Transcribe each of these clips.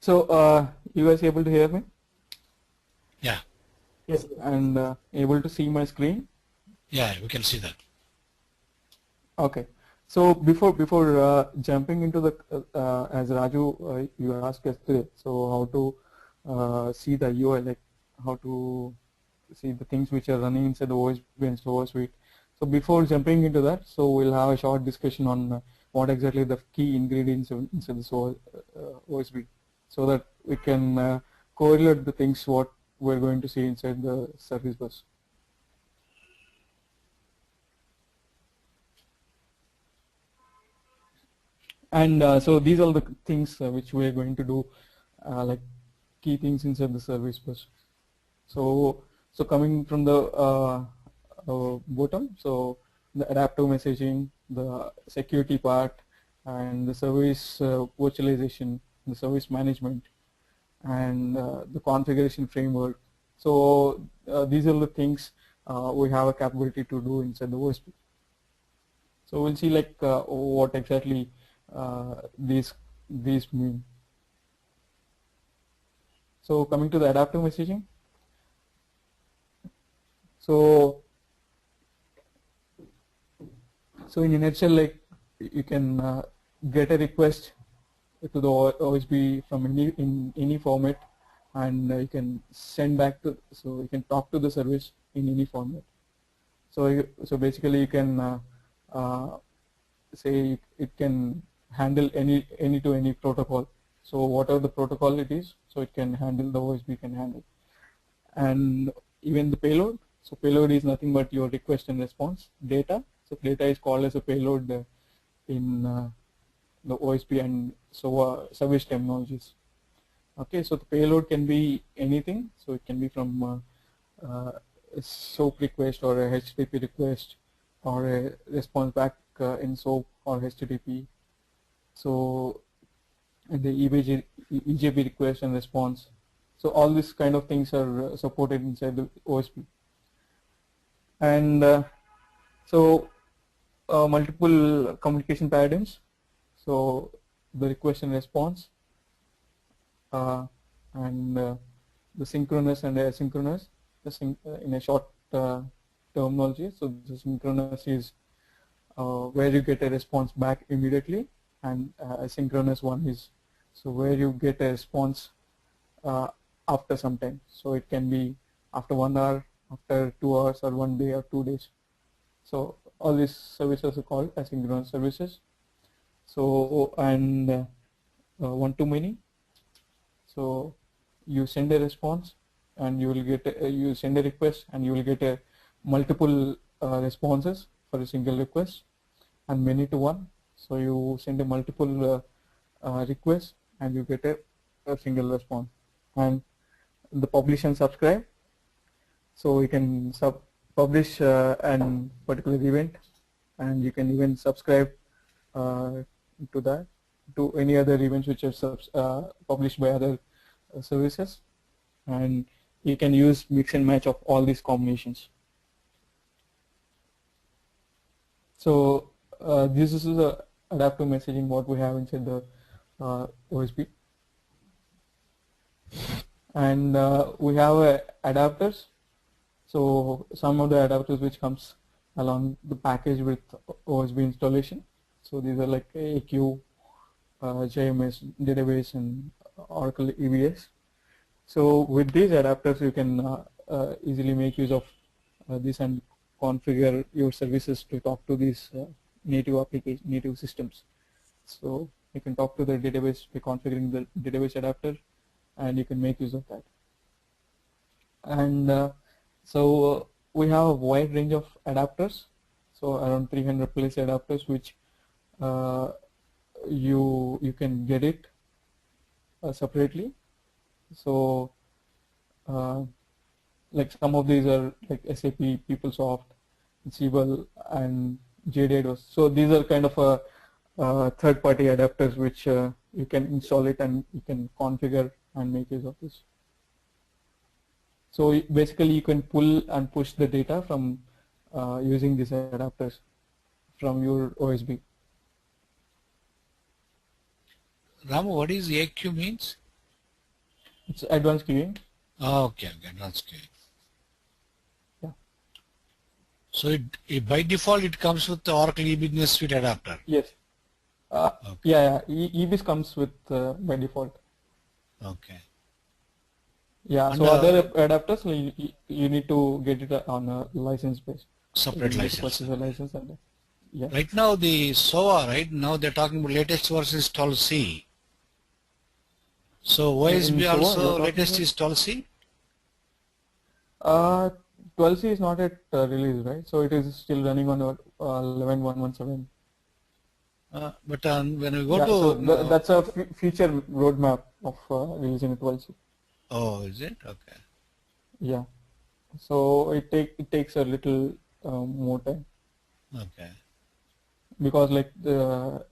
So, you guys able to hear me? Yeah. Yes. And able to see my screen? Yeah, we can see that. Okay. So before jumping into the as Raju you asked yesterday, so how to see the UI, like how to see the things which are running inside the OSB and Server Suite. So before jumping into that, so we'll have a short discussion on what exactly the key ingredients inside the OSB, so that we can correlate the things what we're going to see inside the service bus. And so these are the things which we are going to do, like key things inside the service bus. So coming from the bottom, so the adaptive messaging, the security part, and the service virtualization, the service management, and the configuration framework. So these are the things we have a capability to do inside the OSP. So we'll see like what exactly these mean. So coming to the adaptive messaging. So in a nutshell, like you can get a request to the OSB from in any format, and you can send back to, so you can talk to the service in any format. So basically you can say it can handle any to any protocol. So whatever the protocol it is, so it can handle, the OSB can handle. And even the payload, so payload is nothing but your request and response data. So data is called as a payload in the OSP and so service terminologies. Okay, so the payload can be anything. So it can be from a SOAP request or a HTTP request or a response back in SOAP or HTTP. So the EJB request and response. So all these kind of things are supported inside the OSP. And so multiple communication paradigms. So the request and response, and the synchronous and asynchronous, in a short terminology. So the synchronous is where you get a response back immediately, and asynchronous one is so where you get a response after some time. So it can be after 1 hour, after 2 hours, or 1 day or 2 days. So all these services are called asynchronous services. So and one to many. So you send a response and you will get you send a request and you will get a multiple responses for a single request, and many to one. So you send a multiple request and you get a single response. And the publish and subscribe. So you can publish an particular event, and you can even subscribe to that, to any other events which are published by other services, and you can use mix and match of all these combinations. So this is the adaptive messaging what we have inside the OSP, and we have adapters. So some of the adapters which comes along the package with OSB installation. So these are like AQ, JMS database, and Oracle EBS. So with these adapters, you can easily make use of this and configure your services to talk to these native systems. So you can talk to the database by configuring the database adapter, and you can make use of that. And so we have a wide range of adapters, so around 300 plus adapters, which you can get it separately. So like some of these are like SAP, PeopleSoft, Siebel, and JDOS. So these are kind of a third-party adapters which you can install it and you can configure and make use of this. So basically you can pull and push the data from using these adapters from your OSB. Ramu, what is AQ means? It's advanced queuing. Okay, that's good. Yeah. So by default it comes with the Oracle eBusiness Suite adapter. Yes. Okay. Yeah. EBIS comes with by default. Okay. Yeah. And So other adapters, you need to get it on a license base. separate You need to license. purchase a license and yeah. Right now the SOA, right now they're talking about latest version is 12C. So In OSB SOA, you're also talking latest about? is 12C? 12C is not yet released, right? So it is still running on 11.117. But when we go Yeah, so to that's a future roadmap of releasing 12C. oh, is it? Okay. Yeah, so it takes a little more time Okay. because like the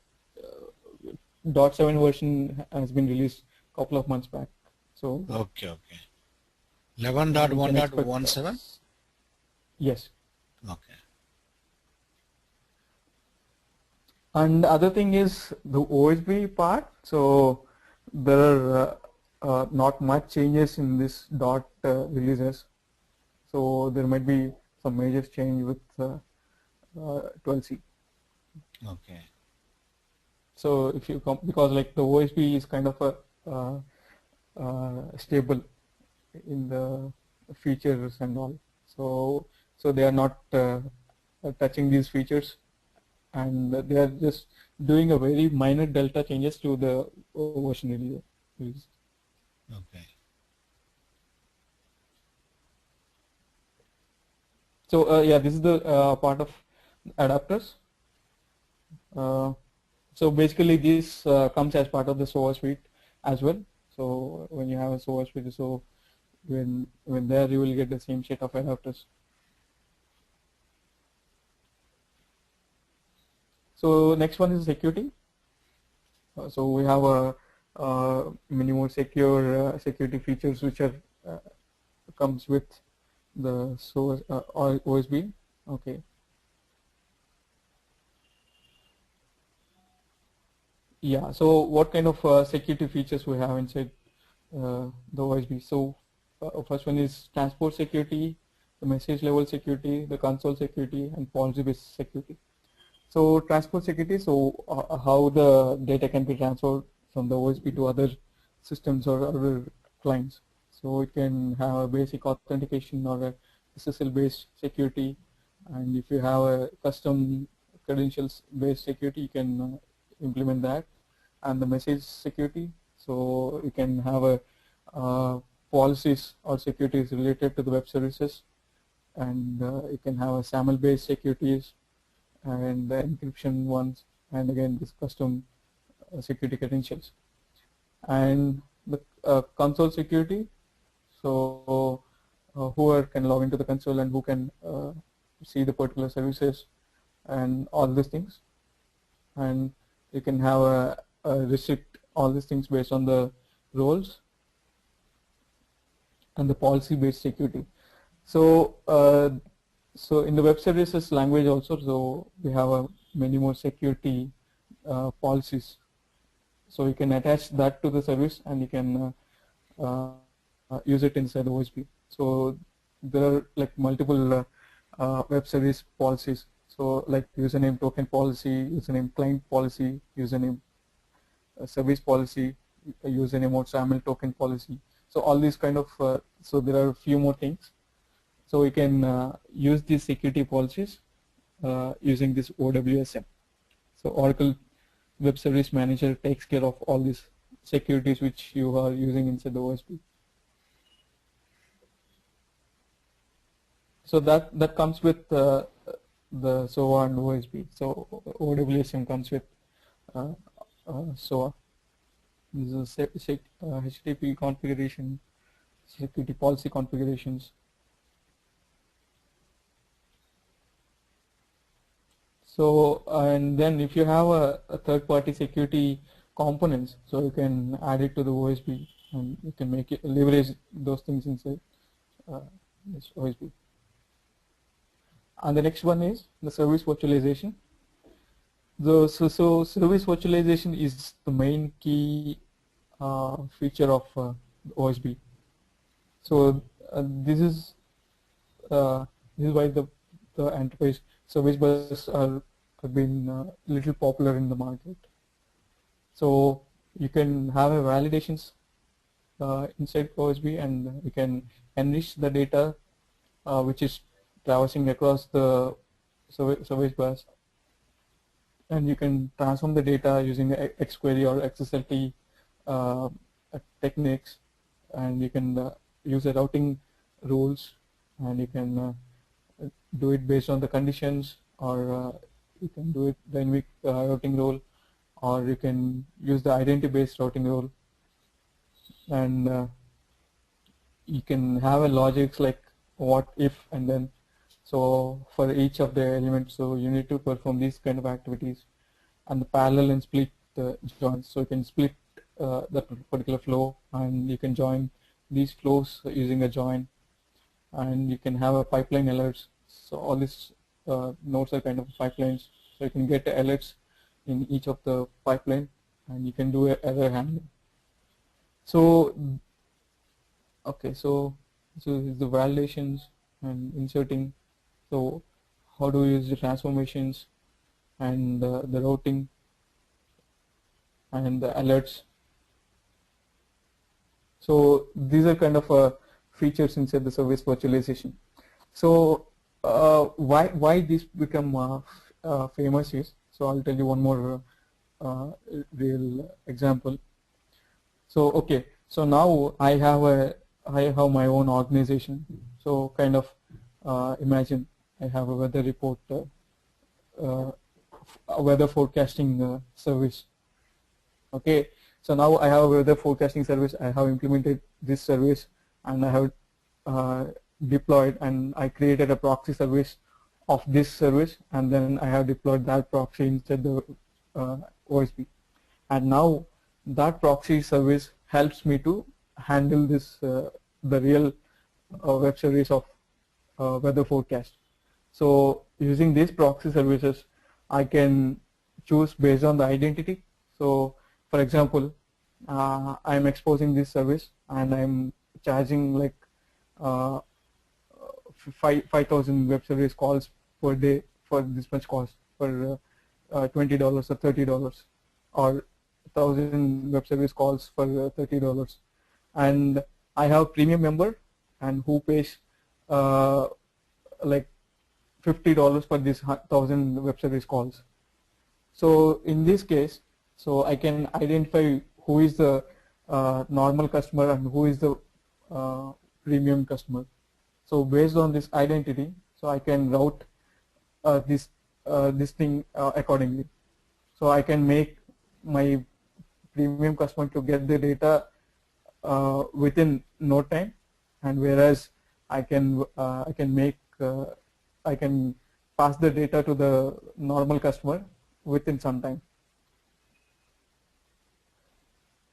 .7 version has been released a couple of months back. So Okay. we can expect 11.1.17? yes. Okay. And the other thing is the OSB part. So there are not much changes in this dot releases. So there might be some major change with 12C. Okay. So if you because like the OSB is kind of a stable in the features and all. So they are not touching these features, and they are just doing a very minor delta changes to the version release. Okay. So yeah, this is the part of adapters. So basically this comes as part of the SOA suite as well. So when you have a SOA suite, so when there you will get the same set of adapters. So next one is security. So we have many more secure security features which are comes with the SOA OSB. Okay. Yeah. So what kind of security features we have inside the OSB? So first one is transport security, the message level security, the console security, and policy-based security. So transport security, so how the data can be transferred from the OSP to other systems or other clients. So it can have a basic authentication or a SSL based security, and if you have a custom credentials based security, you can implement that. And the message security, so you can have a policies or securities related to the web services, and you can have a SAML based securities and the encryption ones, and again this custom security credentials. And the console security, so whoever can log into the console and who can see the particular services and all these things. And you can have a restrict all these things based on the roles and the policy based security. So so in the web services language also, so we have many more security policies. So you can attach that to the service and you can use it inside the OSP. So there are like multiple web service policies. So like username token policy, username client policy, username service policy, username or SAML token policy. So all these kind of, so there are a few more things. So we can use these security policies using this OWSM. So Oracle Web Service Manager takes care of all these securities which you are using inside the OSP. So that comes with the SOA and OSP. So OWSM comes with SOA. This is a HTTP configuration, security policy configurations. So and then if you have a third-party security components, so you can add it to the OSP and you can make it leverage those things inside this OSP. And the next one is the service virtualization. So service virtualization is the main key feature of OSB. So this is why the enterprise service bus have been little popular in the market. So you can have a validations inside OSB, and you can enrich the data which is traversing across the service bus, and you can transform the data using XQuery or XSLT techniques, and you can use the routing rules, and you can do it based on the conditions, or you can do it dynamic routing rule, or you can use the identity based routing rule, and you can have a logics like what if and then. So for each of the elements, so you need to perform these kind of activities, and the parallel and split joins. So you can split that particular flow, and you can join these flows using a join, and you can have a pipeline alerts. So all these nodes are kind of pipelines. So you can get alerts in each of the pipeline, and you can do error handling. So okay, so is the validations and inserting. So how do we use the transformations and the routing and the alerts? So these are kind of features inside the service virtualization. So why this become famous is, so I'll tell you one more real example. So okay, so now I have my own organization. So kind of imagine I have a weather report, a weather forecasting service. Okay, so now I have a weather forecasting service. I have implemented this service, and I have deployed, and I created a proxy service of this service, and then I have deployed that proxy inside the OSB. And now that proxy service helps me to handle this the real web service of weather forecast. So using these proxy services, I can choose based on the identity. So for example, I'm exposing this service, and I'm charging like 5,000 web service calls per day for this much cost, for $20 or $30, or 1,000 web service calls for $30. And I have premium member, and who pays like $50 for this 1,000 web service calls. So in this case, so I can identify who is the normal customer and who is the premium customer. So based on this identity, so I can route this thing accordingly. So I can make my premium customer to get the data within no time, and whereas I can pass the data to the normal customer within some time.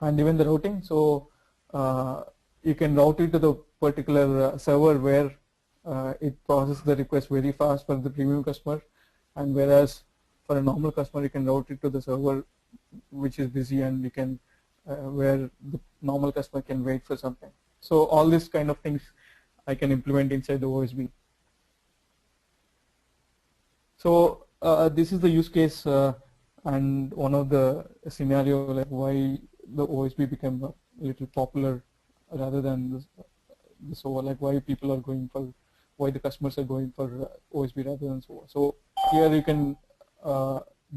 And even the routing, so you can route it to the particular server where it processes the request very fast for the premium customer, and whereas for a normal customer you can route it to the server which is busy, and you can where the normal customer can wait for some time. So all these kind of things I can implement inside the OSB. So this is the use case and one of the scenario like why the OSB became a little popular rather than the SOA, like why people are going for, why the customers are going for OSB rather than SOA. So here you can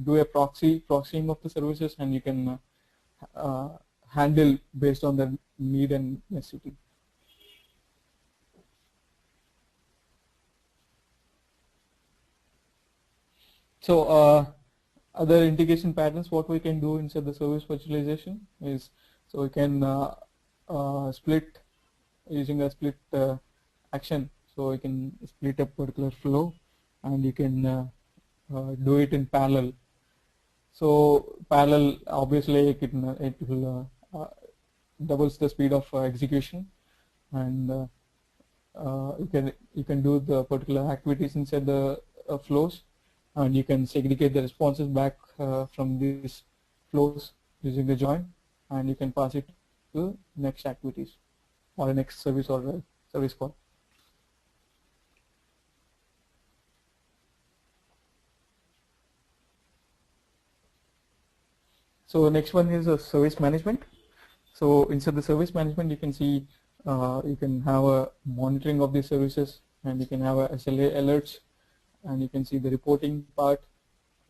do a proxying of the services, and you can handle based on the need and necessity. So other integration patterns, what we can do inside the service virtualization is, so we can split using a split action. So you can split a particular flow, and you can do it in parallel. So parallel, obviously, it will doubles the speed of execution, and you can do the particular activities inside the flows, and you can segregate the responses back from these flows using the join, and you can pass it to next activities. or a next service or a service call. So next one is a service management. So inside the service management, you can see you can have a monitoring of these services, and you can have a SLA alerts, and you can see the reporting part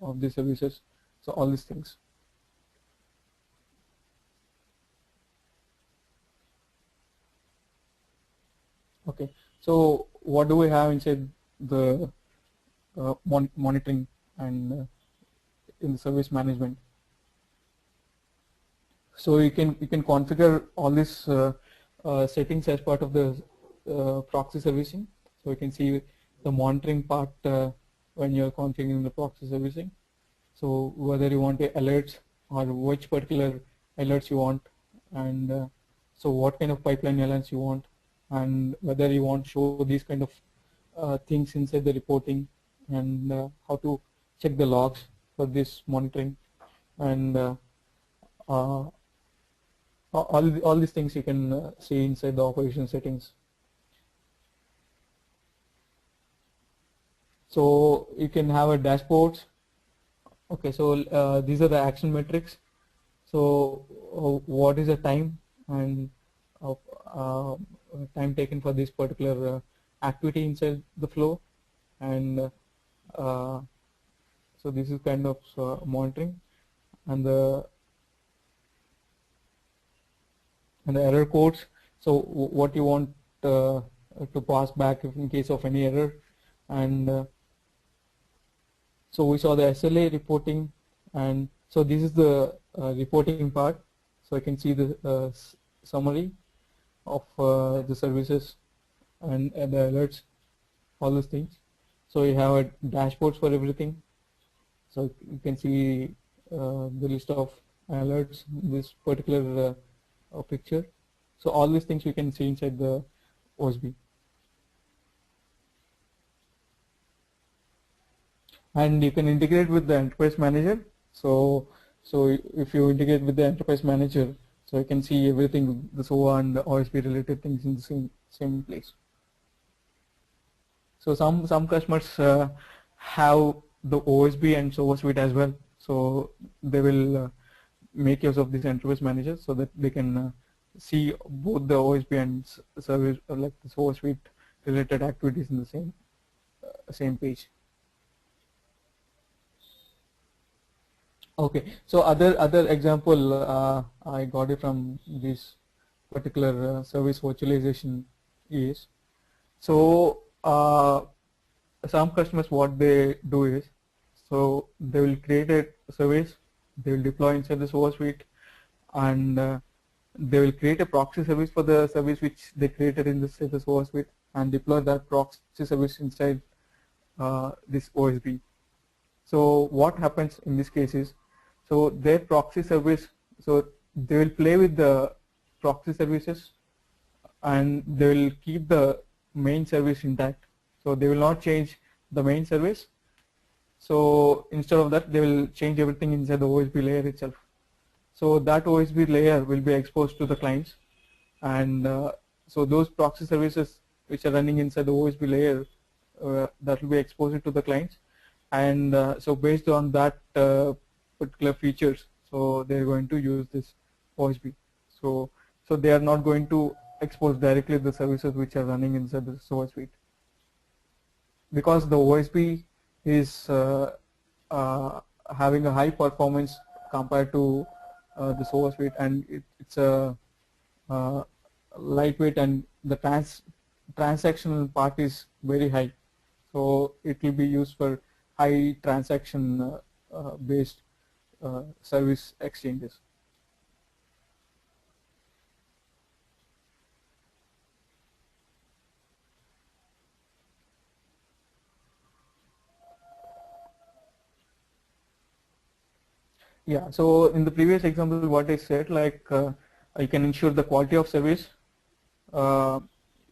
of the services. So all these things. Okay. So what do we have inside the monitoring and in the service management? So you can configure all these settings as part of the proxy servicing. So you can see the monitoring part when you're configuring the proxy servicing. So whether you want alerts or which particular alerts you want, and so what kind of pipeline alerts you want, and whether you want to show these kind of things inside the reporting, and how to check the logs for this monitoring, and all these things you can see inside the operation settings. So you can have a dashboards. Okay, so these are the action metrics. So what is the time and time taken for this particular activity inside the flow, and so this is kind of monitoring, and the error codes. So what you want to pass back in case of any error, and so we saw the SLA reporting, and so this is the reporting part. So I can see the summary of the services and the alerts, all those things. So you have a dashboards for everything. So you can see the list of alerts in this particular picture. So all these things we can see inside the OSB. And you can integrate with the enterprise manager. So if you integrate with the enterprise manager, so you can see everything, the SOA and the OSB related things in the same place. So some customers have the OSB and SOA suite as well. So they will make use of this enterprise manager so that they can see both the OSB and service like the SOA suite related activities in the same page. Okay, so other example I got it from this particular service virtualization is, so some customers what they do is, so they will create a service, they will deploy inside the SOA suite, and they will create a proxy service for the service which they created in the SOA suite, and deploy that proxy service inside this OSB. So what happens in this case is, so their proxy service, so they will play with the proxy services, and they will keep the main service intact. So they will not change the main service. So instead of that, they will change everything inside the OSB layer itself. So that OSB layer will be exposed to the clients, and so those proxy services which are running inside the OSB layer, that will be exposed to the clients, and so based on that particular features, so they're going to use this OSB. So they are not going to expose directly the services which are running inside the SOA suite, because the OSB is having a high performance compared to the SOA suite, and it's a lightweight, and the transactional part is very high. So it will be used for high transaction based service exchanges. Yeah, so in the previous example what I said, like I can ensure the quality of service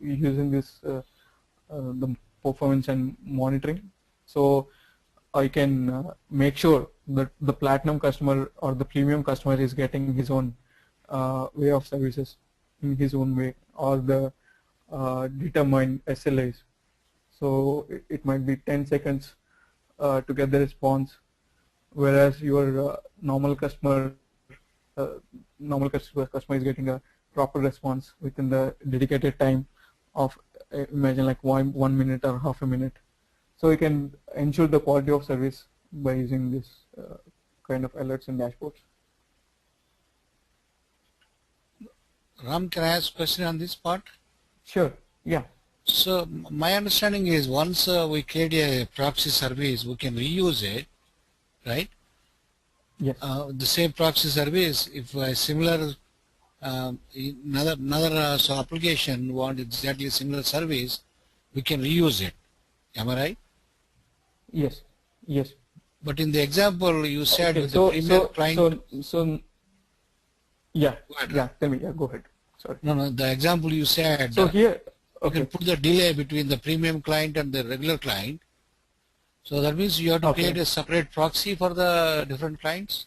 using this the performance and monitoring. So I can make sure that the platinum customer or the premium customer is getting his own way of services in his own way or the determined SLAs. So it might be 10 seconds to get the response, whereas your normal customer is getting a proper response within the dedicated time of imagine like 1 minute or half a minute. So you can ensure the quality of service by using this kind of alerts and dashboards. Ram, can I ask a question on this part? Sure. Yeah. So my understanding is once we create a proxy service, we can reuse it, right? Yes. The same proxy service, if a similar another so application want exactly a similar service, we can reuse it. Am I right? Yes. Yes. But in the example you said Okay. with the premier client. Yeah. Ahead, Yeah. Tell me. Yeah. Go ahead. Sorry. No, the example you said. So here. You Okay. can put the delay between the premium client and the regular client. So that means you have to create a separate proxy for the different clients?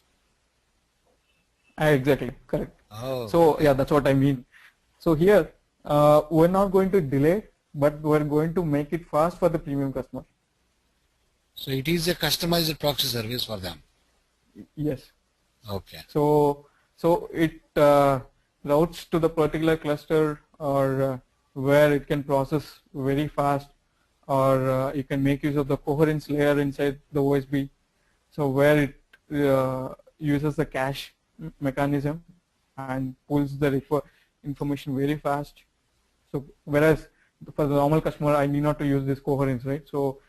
Exactly. Correct. Oh. So yeah, that's what I mean. So here, we're not going to delay, but we're going to make it fast for the premium customer. So it is a customized proxy service for them. Yes. Okay. So it routes to the particular cluster or where it can process very fast, or you can make use of the coherence layer inside the OSB. So where it uses the cache mechanism and pulls the information very fast. So whereas for the normal customer, I need not to use this coherence, right? So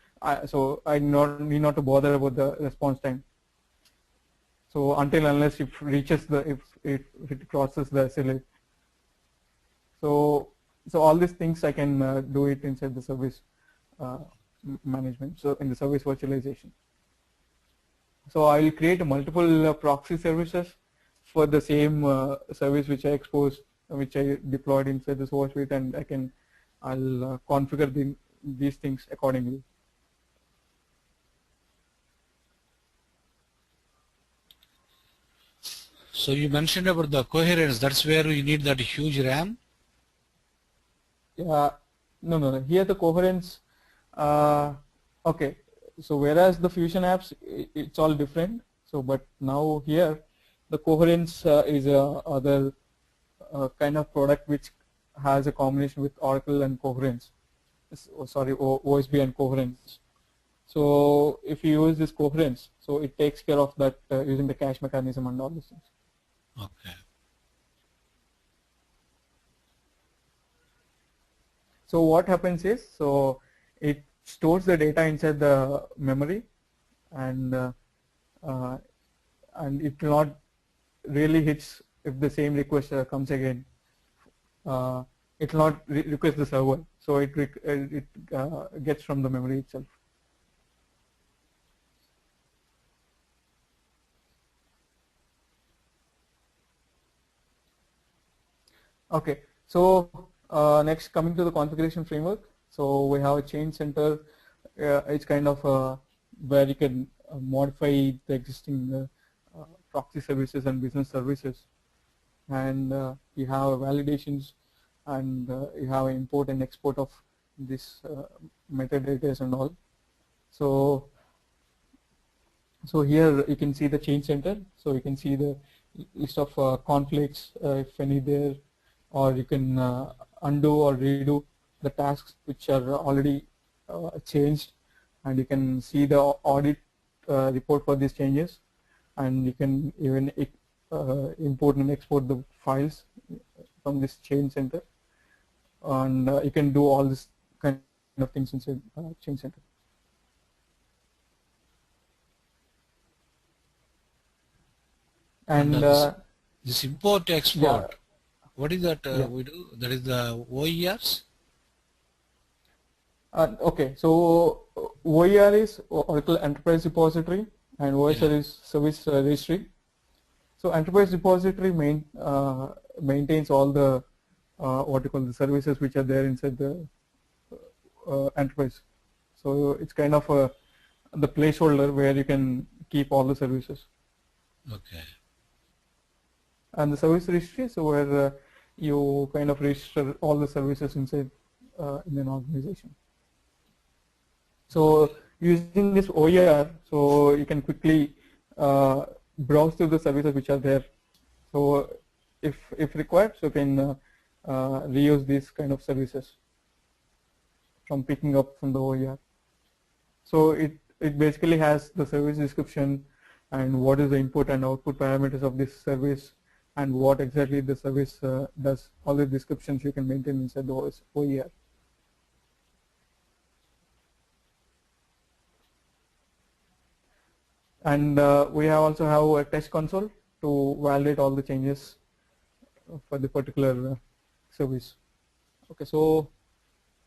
I need not to bother about the response time. So until unless it reaches if it crosses the SLA. So all these things I can do it inside the service management. So in the service virtualization. So I will create multiple proxy services for the same service which I deployed inside the source suite, and I'll configure these things accordingly. So you mentioned about the coherence. That's where you need that huge RAM. No. Here the coherence. Okay. So whereas the Fusion apps, it's all different. So but now here, the coherence is other kind of product which has a combination with Oracle and coherence. Sorry, OSB and coherence. So if you use this coherence, so it takes care of that using the cache mechanism and all these things. Okay. So what happens is, so it stores the data inside the memory, and it will not really hits if the same request comes again. It will not request the server, so it gets from the memory itself. Okay, so next coming to the configuration framework. So we have a change center. It's kind of where you can modify the existing proxy services and business services, and you have validations, and you have import and export of this metadata and all. So here you can see the change center. So you can see the list of conflicts, if any there, or you can undo or redo the tasks which are already changed, and you can see the audit report for these changes, and you can even import and export the files from this change center, and you can do all this kind of things inside change center. And this import export, yeah. What is that we do? That is the OERs? Okay, so OER is Oracle Enterprise Repository, and OSR is Service Registry. So Enterprise Repository maintains all the what you call the services which are there inside the enterprise. So it's kind of the placeholder where you can keep all the services. Okay. And the service registry, so where you kind of register all the services inside in an organization. So using this OER, so you can quickly browse through the services which are there. So if required, so you can reuse these kind of services from picking up from the OER. So it basically has the service description and what is the input and output parameters of this service and what exactly the service does. All the descriptions you can maintain inside the OER. And we also have a test console to validate all the changes for the particular service. Okay, so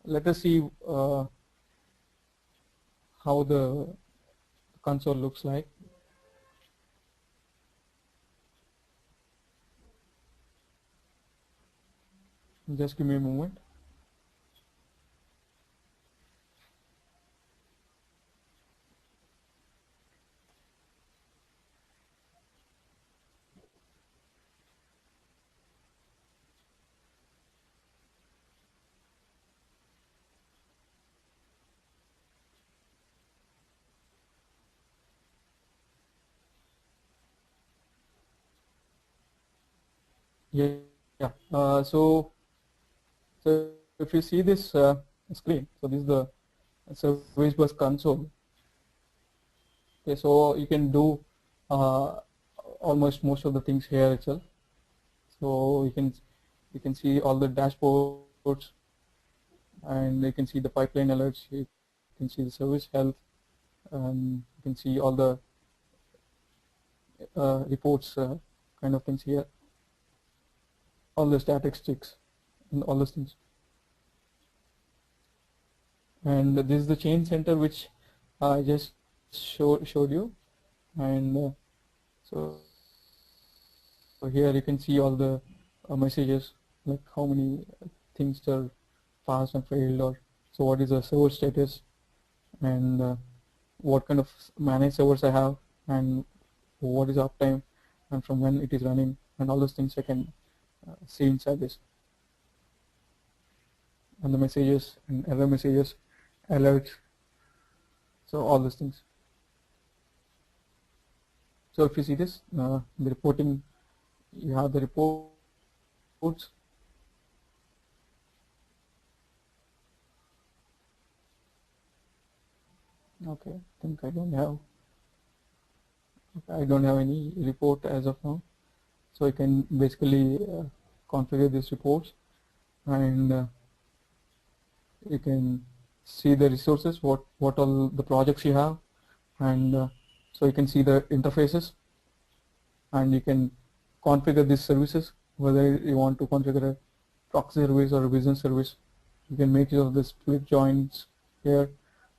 let us see how the console looks like. Just give me a moment. Yeah. So if you see this screen, so this is the service bus console. Okay, so you can do almost most of the things here itself. So you can see all the dashboards, and you can see the pipeline alerts. You can see the service health, and you can see all the reports kind of things here. All the statistics and all those things. And this is the change center which I just showed you, and so here you can see all the messages, like how many things are passed and failed, or so what is the server status, and what kind of managed servers I have, and what is uptime, and from when it is running, and all those things I can see inside this. And the messages and error messages, alerts, so all those things. So if you see this, the reporting, you have the reports. Okay, I think I don't have any report as of now. So I can basically configure these reports, and you can see the resources, what all the projects you have, and so you can see the interfaces, and you can configure these services, whether you want to configure a proxy service or a business service. You can make use of the split joins here,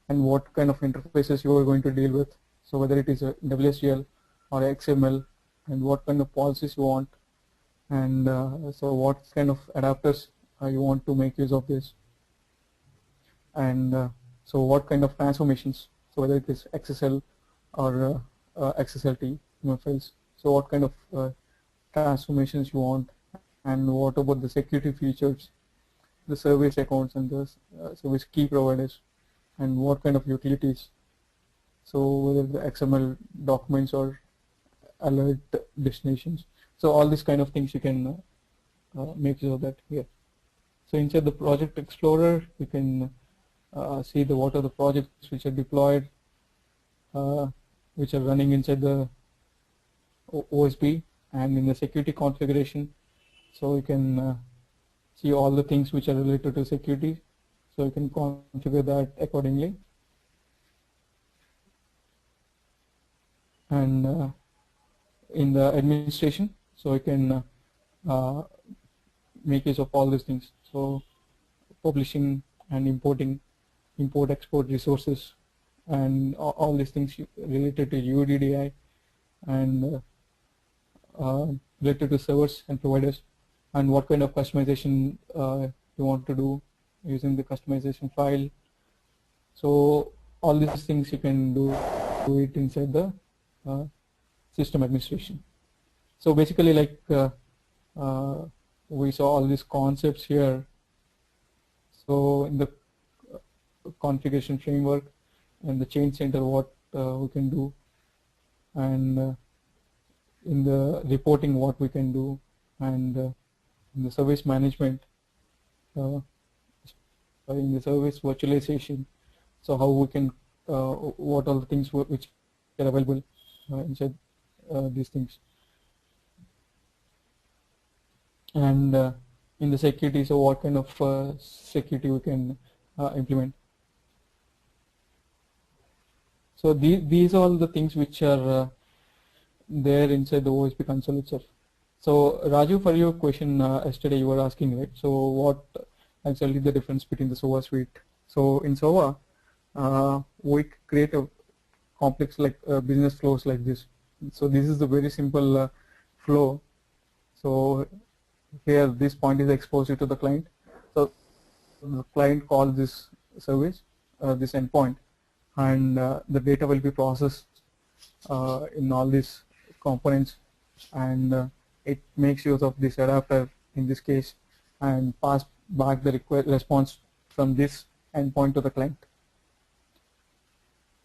and what kind of interfaces you are going to deal with. So whether it is a WSGL or XML, and what kind of policies you want, and so what kind of adapters you want to make use of this, and so what kind of transformations, so whether it is XSL or XSLT files, so what kind of transformations you want, and what about the security features, the service accounts and the service key providers, and what kind of utilities, so whether the XML documents or alert destinations. So all these kind of things you can make use of that here. So inside the Project Explorer, you can see what are the projects which are deployed, which are running inside the OSB, and in the security configuration. So you can see all the things which are related to security. So you can configure that accordingly. And in the administration, so you can make use of all these things. So publishing and importing, import-export resources, and all these things related to UDDI, and related to servers and providers, and what kind of customization you want to do using the customization file. So all these things you can do it inside the system administration. So basically, like we saw all these concepts here. So in the configuration framework and the change center, what we can do, and in the reporting, what we can do, and in the service management, in the service virtualization, so how we can, what are the things which are available inside these things, and in the security, so what kind of security we can implement. So these are all the things which are there inside the OSP console itself. So Raju, for your question yesterday, you were asking, right? So what actually the difference between the SOA suite? So in SOA, we create a complex like business flows like this. So this is the very simple flow. So here this point is exposed to the client. So the client calls this service, this endpoint, and the data will be processed in all these components, and it makes use of this adapter in this case and pass back the response from this endpoint to the client.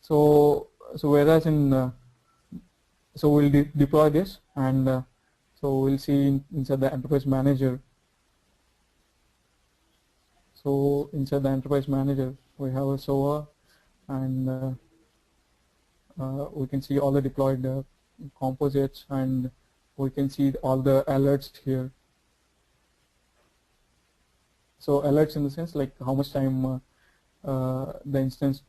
So whereas in so we'll deploy this, and so we'll see inside the enterprise manager. So inside the enterprise manager, we have a SOA, and we can see all the deployed composites, and we can see all the alerts here. So alerts in the sense like how much time the instance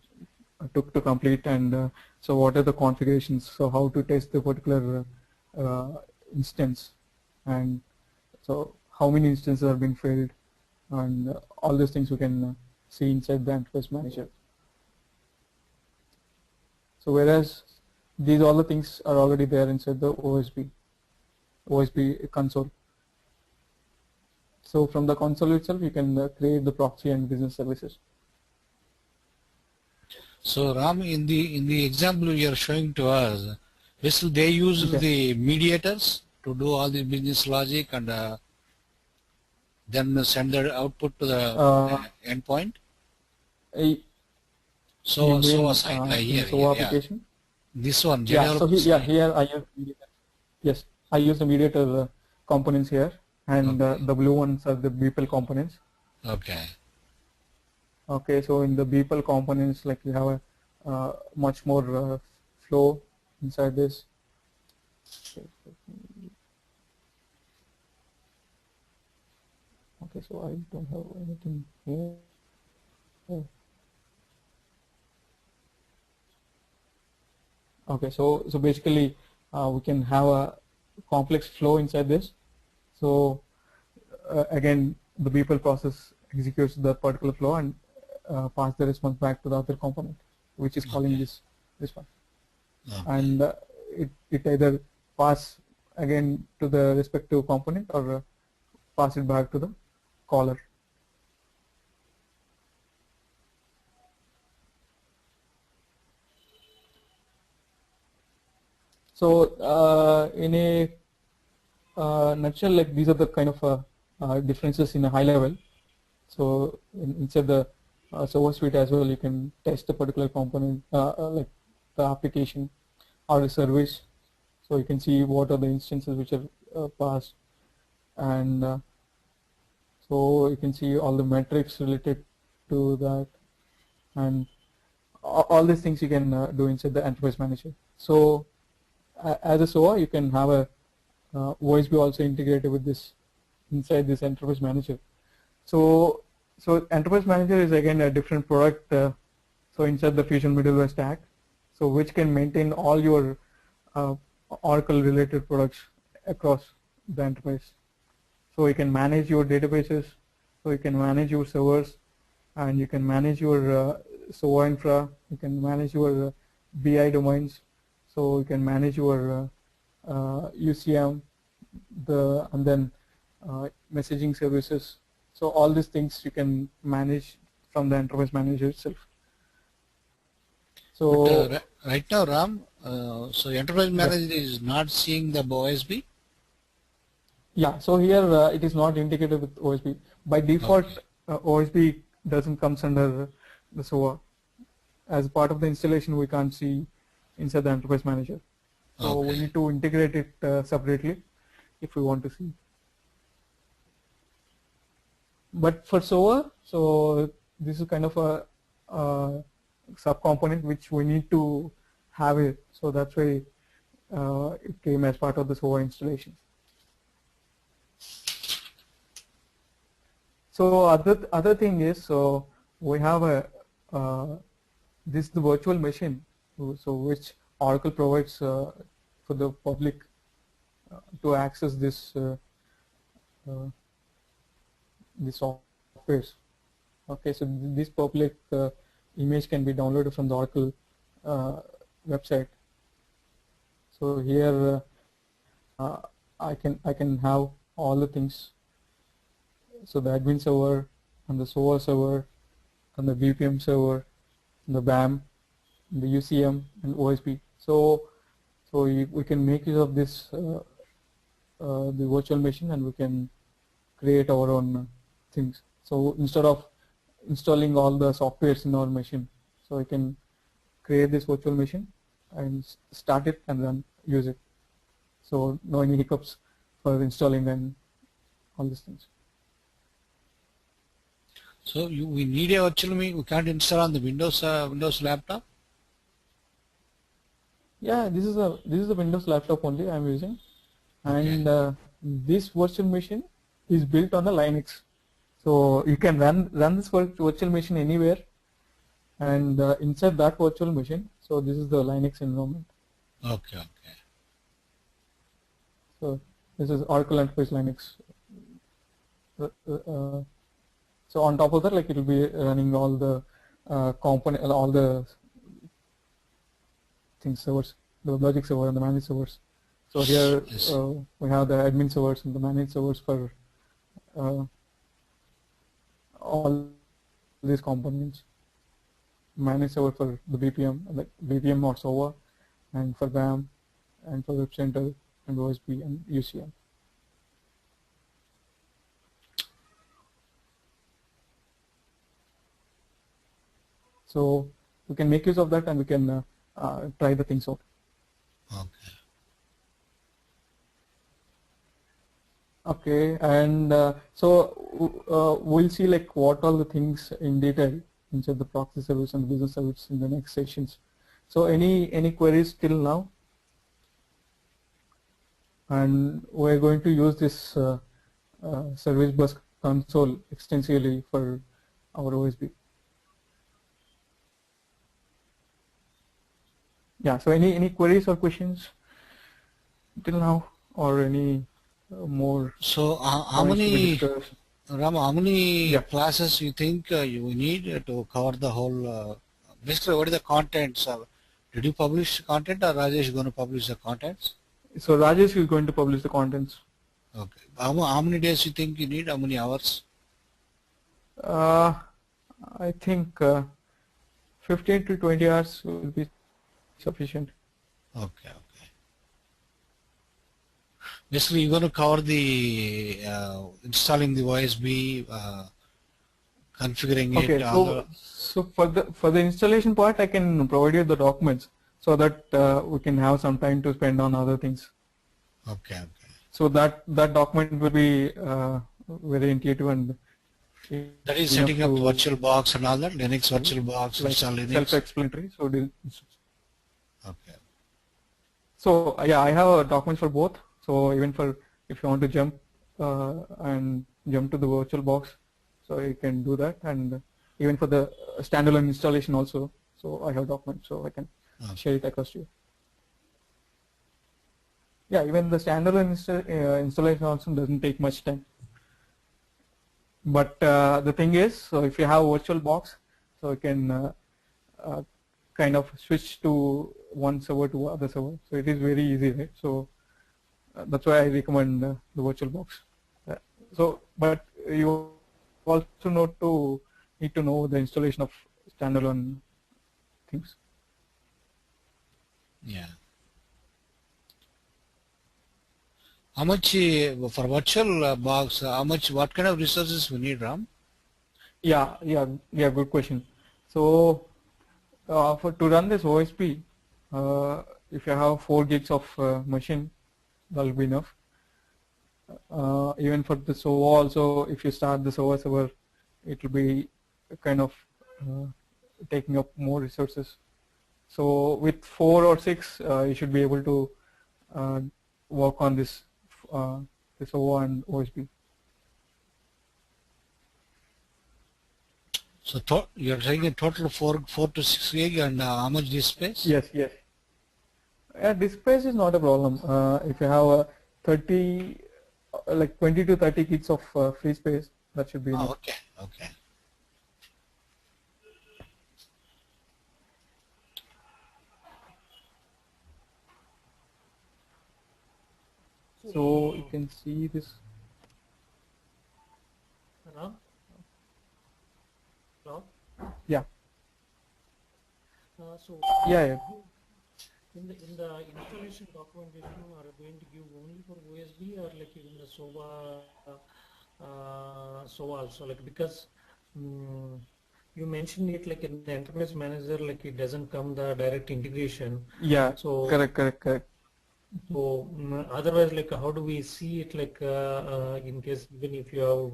took to complete, and so what are the configurations, so how to test the particular instance, and so how many instances are being failed, and all these things we can see inside the enterprise manager. So whereas these all the things are already there inside the OSP console. So from the console itself, you can create the proxy and business services. So Ram, in the example you are showing to us, basically they use the mediators to do all the business logic and then send the output to the endpoint. So aside here, application. This one, yeah. So here I use yes, I use the mediator components here, and the blue ones are the BPEL components. Okay. Okay, so in the BPEL components, like we have a much more flow inside this. Okay, so I don't have anything here. Okay, so basically we can have a complex flow inside this. So again, the BPEL process executes the particular flow and pass the response back to the other component, which is calling this one, and it either pass again to the respective component or pass it back to the caller. So in a nutshell, like these are the kind of differences in a high level. So inside the SOA suite as well, you can test a particular component, like the application or the service. So you can see what are the instances which are passed, and so you can see all the metrics related to that, and all these things you can do inside the enterprise manager. So as a SOA, you can have a OSB also integrated with this inside this enterprise manager. So enterprise manager is again a different product. So inside the Fusion middleware stack, so which can maintain all your Oracle related products across the enterprise. So you can manage your databases, so you can manage your servers, and you can manage your SOA infra, you can manage your BI domains, so you can manage your UCM, and then messaging services. So all these things you can manage from the enterprise manager itself. So but, right now, Ram, so enterprise manager is not seeing the OSB. Yeah, so here it is not integrated with OSB. By default, Okay. OSB doesn't comes under the SOA. As part of the installation, we can't see inside the enterprise manager. So we Okay. need to integrate it separately if we want to see. But for SOA, so this is kind of a sub-component which we need to have it. So that's why it came as part of the SOA installation. So other thing is, so we have a this is the virtual machine, so which Oracle provides for the public to access uh, this softwares. Okay, so this public image can be downloaded from the Oracle website. So here I can have all the things. So the admin server and the SOA server and the VPM server and the BAM, and the UCM and OSB. So we can make use of this the virtual machine, and we can create our own things. So instead of installing all the softwares in our machine, so we can create this virtual machine and start it and then use it. So no any hiccups for installing and all these things. So we need a virtual machine. We can't install on the Windows laptop. Yeah, this is the Windows laptop only I'm using, and this virtual machine is built on the Linux. So you can run this virtual machine anywhere, and inside that virtual machine, so this is the Linux environment. Okay. Okay. So this is Oracle Enterprise Linux. So on top of that, like it will be running all the component, all the things servers, the logic server and the managed servers. So here Yes. we have the admin servers and the managed servers for all these components. Managed server for the BPM, like BPM or SOA, and for BAM, and for Web Center and OSB and UCM. So we can make use of that, and we can try the things out. Okay. Okay, and so we'll see like what all the things in detail inside the proxy service and the business service in the next sessions. So any queries till now? And we're going to use this service bus console extensively for our OSB. Yeah, so any queries or questions till now, or any more So how points to be many, discussed? Rama, how many Yeah. classes you think you need to cover the whole? Basically, what is the contents? Did you publish content, or Rajesh is going to publish the contents? So Rajesh is going to publish the contents. Okay. How many days you think you need? How many hours? I think 15 to 20 hours will be sufficient. Okay. Okay. Basically, you're going to cover the installing the OSB, configuring it. Okay, so for the installation part, I can provide you the documents so that we can have some time to spend on other things. Okay. Okay. So that document will be very intuitive and That is enough setting up to, virtual box and all that. Linux virtual box, like, install Linux. self-explanatory. So Okay. so yeah, I have a document for both. So even for if you want to jump and jump to the virtual box, so you can do that, and even for the standalone installation also. So I have document, so I can share it across to you. Yeah, even the standalone installation also doesn't take much time. But the thing is, so if you have a virtual box, so you can kind of switch to one server to other server. So it is very easy, right? So that's why I recommend the virtual box. So, but you also need to know the installation of standalone things. Yeah. How much for virtual box? How much? What kind of resources we need, Ram? Yeah, good question. So for to run this OSP, if you have 4 gigs of machine, that will be enough. Even for the SOA also, if you start the SOA server, it will be kind of taking up more resources. So with 4 or 6, you should be able to work on this OA and OSP. So you're saying a total of 4 to 6 gig, and how much disk space? Yes. Disk space is not a problem. If you have a 20 to 30 gigs of free space, that should be enough. Okay. So you can see this. Hello? Yeah. So Yeah. in the installation documentation, are you going to give only for OSB or like even the SOA also, like, because you mentioned it like in the enterprise manager, like it doesn't come the direct integration. Yeah. So Correct. So otherwise, like, how do we see it, like in case even if you have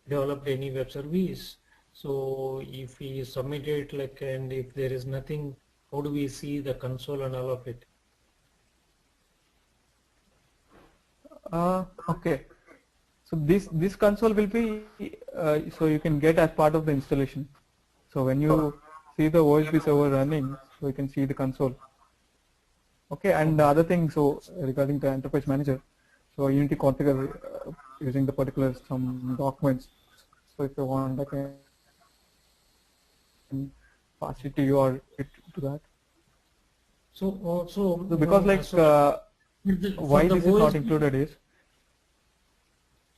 developed any web service, so if we submit it, like, and if there is nothing, how do we see the console and all of it? Okay. So this console will be so you can get as part of the installation. So when you see the OSB server running, so you can see the console. Okay, and the other thing, so regarding the enterprise manager, so you need to configure using the particular some documents. So if you want, I can pass it to you or it to that. So because like why this is not included is.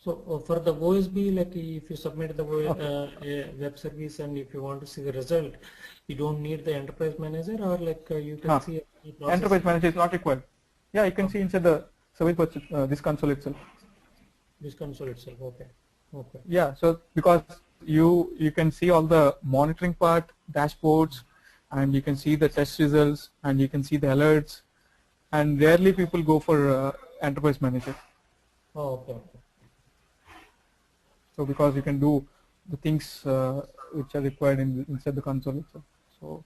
So for the OSB, like if you submit the web service and if you want to see the result, you don't need the enterprise manager, or like you can see enterprise manager is not required. Yeah, you can see inside the service this console itself. This console itself, okay. Yeah, so because you can see all the monitoring part, dashboards, and you can see the test results, and you can see the alerts, and rarely people go for enterprise manager. Oh, okay. So because you can do the things which are required inside the console itself. So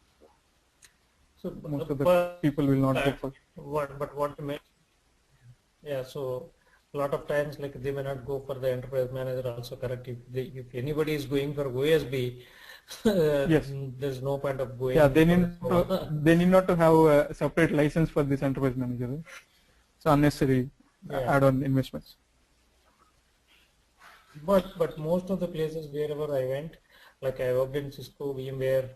most of the people will not go for. What to make? Yeah, so a lot of times, like, they may not go for the enterprise manager also, correct? If anybody is going for OSB, yes, there's no point of going. Yeah, they need not to have a separate license for this enterprise manager. Right? It's unnecessary add-on investments. But most of the places wherever I went, like I worked in Cisco, VMware,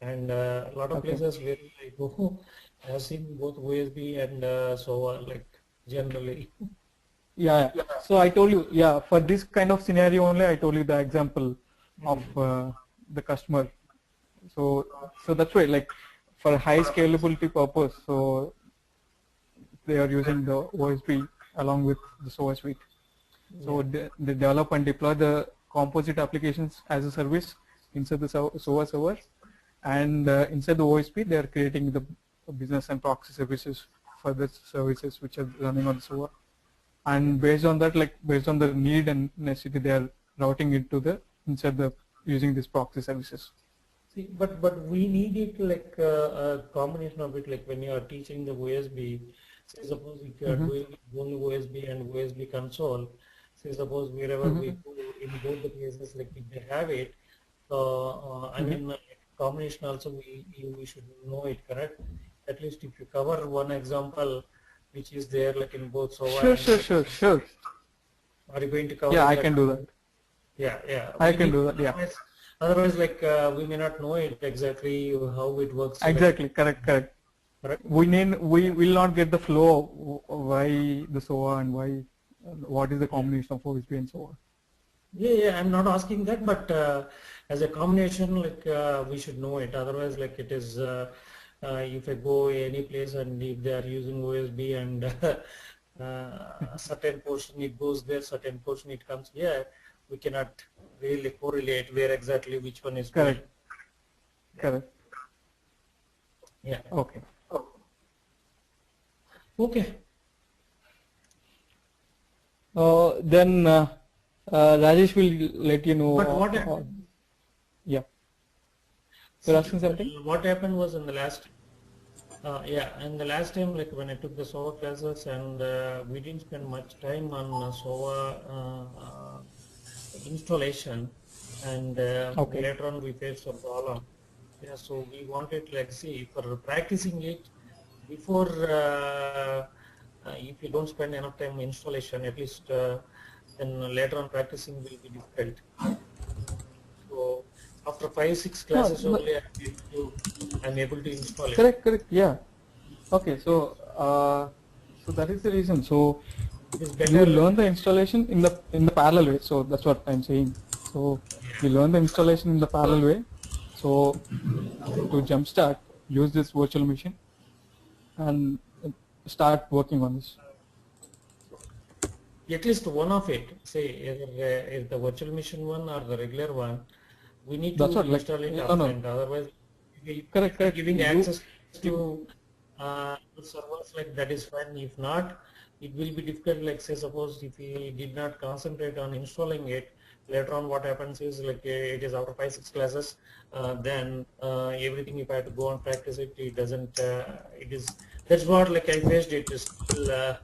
and a lot of places where I go, I have seen both OSB and SOA, like, generally. Yeah. So I told you, for this kind of scenario only, I told you the example of the customer. So that's why, like, for high scalability purpose, so they are using the OSB along with the SOA suite. So they develop and deploy the composite applications as a service inside the SOA server, and inside the OSP they are creating the business and proxy services for the services which are running on the SOA, and based on that, like based on the need and necessity, they are routing into the inside the using these proxy services. See, but we need it like a combination of it, like when you are teaching the OSB, say suppose if you are doing only OSB and OSB console, say suppose wherever we go in both the places, like if they have it, I mean combination also we should know it, correct? At least if you cover one example which is there like in both SOA Sure. Are you going to cover? Yeah, I can do that. Yeah. I can do that. Yeah. Otherwise, like we may not know it exactly how it works. Exactly. Correct. We will not get the flow of why the SOA and why what is the combination of OSB and SOA. Yeah. I'm not asking that, but as a combination, like we should know it. Otherwise, like it is. If I go any place and if they are using OSB and certain portion it goes there, certain portion it comes here, we cannot really correlate where exactly which one is going. Correct. Correct. Yeah. Okay. Okay. Then Rajesh will let you know. But what happened? Yeah. You're asking something? What happened was in the last, and the last time, like when I took the SOA classes, and we didn't spend much time on SOA installation, and Okay. later on we faced a problem. Yeah, so we wanted, like, see, for practicing it before, if you don't spend enough time installation, at least then later on practicing will be difficult. So after 5-6 classes No, only I'm able to install it. correct, correct. Yeah. Okay. So so that is the reason. So It is you better. learn the installation in the parallel way. So that's what I'm saying. So you learn the installation in the parallel way. So to jumpstart, use this virtual machine and start working on this. At least one of it, say either the virtual machine one or the regular one, we need That's to what, like, install it no, upfront. no. Otherwise, if Correct, correct. giving You- access to servers, like, that is fine. If not, it will be difficult. Like, say suppose if we did not concentrate on installing it, later on what happens is, like, it is after 5-6 classes, then everything, if I have to go and practice it, it doesn't, it is, that's what, like, I faced it is still,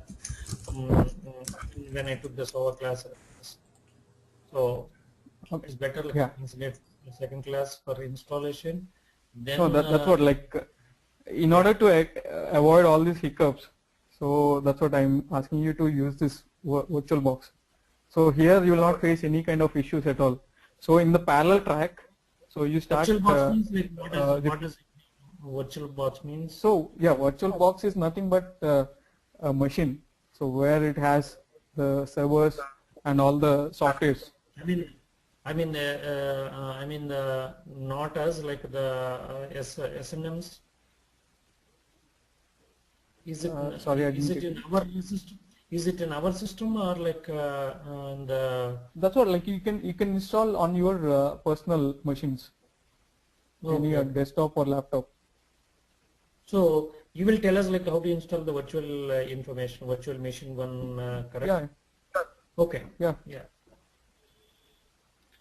when I took the SOA classes. So Okay. it's better, like, Yeah. get the second class for installation. Then No, that's what, like, in order to avoid all these hiccups, so that's what I'm asking you to use this virtual box. So here you will not face any kind of issues at all. So in the parallel track, so you start. virtual box means, like, what does virtual box means? So yeah, virtual box is nothing but a machine. So where it has the servers and all the softwares. I mean, not as like the SNMs. Is it? Sorry, I is didn't it get in our system? Is it in our system or like in the? That's what, like, you can install on your personal machines, any Okay. desktop or laptop. So you will tell us, like, how to install the virtual virtual machine one, correct? Yeah, Okay. yeah. Yeah.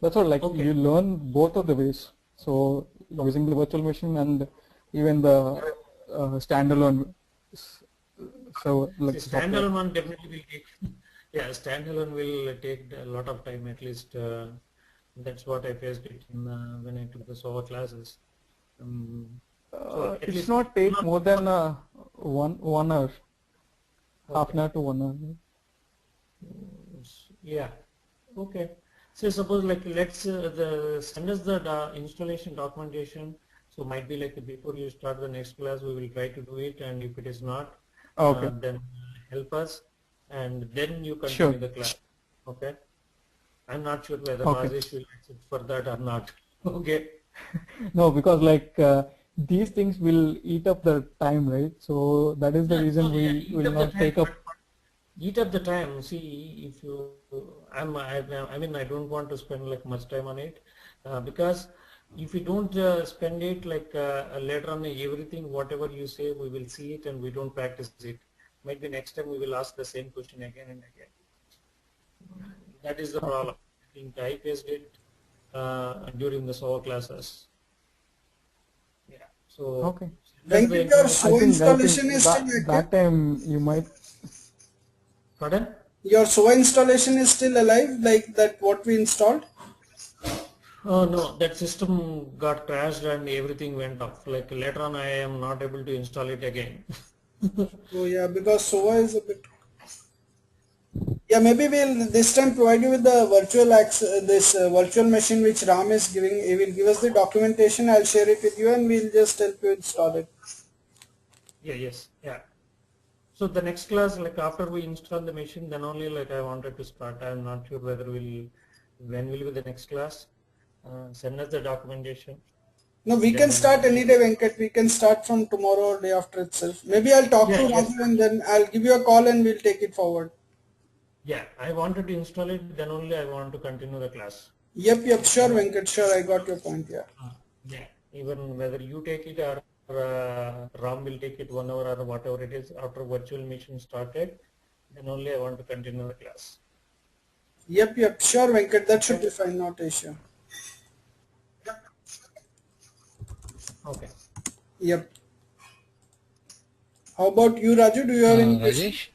That's what, like, Okay. you learn both of the ways. So using the virtual machine and even the standalone. So like See, standalone one definitely will take. Yeah, standalone will take a lot of time. At least that's what I faced it in, when I took the SOA classes. So at it's least not take more than 1 hour, half an hour to 1 hour. Yeah. Okay. So suppose, like, let's send us the installation documentation. So might be like before you start the next class, we will try to do it, and if it is not, Okay. then help us, and then you continue Sure. the class. Okay. I'm not sure whether Okay. Rajesh will accept for that or not. Okay. No, because, like, these things will eat up the time, right? So that is the reason we Eat will up the not time, take up. Eat up the time. See, if you, I mean, I don't want to spend like much time on it, because if you don't spend it, like, later on, everything, whatever you say, we will see it and we don't practice it. Maybe next time we will ask the same question again and again. That is the problem. I think I faced it during the SOA classes. Yeah. So Okay. that's the Venkat, your I SOA think installation is that, still active? that time you might. Pardon? Your SOA installation is still alive, like that what we installed? Oh no, that system got crashed and everything went off. Like, later on, I am not able to install it again. Oh yeah, because SOA is a bit. Yeah, maybe we'll this time provide you with the virtual virtual machine which Ram is giving. He will give us the documentation. I'll share it with you, and we'll just help you install it. Yeah, yes, yeah. So the next class, like, after we install the machine, then only, like, I wanted to start. I'm not sure whether when will be the next class. Send us the documentation. No, we can start any day, Venkat. We can start from tomorrow or day after itself. Maybe I'll talk to Raju and then I'll give you a call and we'll take it forward. Yeah, I wanted to install it, then only I want to continue the class. Yep, sure, Venkat, sure, I got your point, yeah. Yeah, even whether you take it or Ram will take it 1 hour or whatever it is after virtual machine started, then only I want to continue the class. Yep, sure, Venkat, that should be fine, not an issue. Okay. Yep. How about you, Raju? Do you have any questions? Rajesh?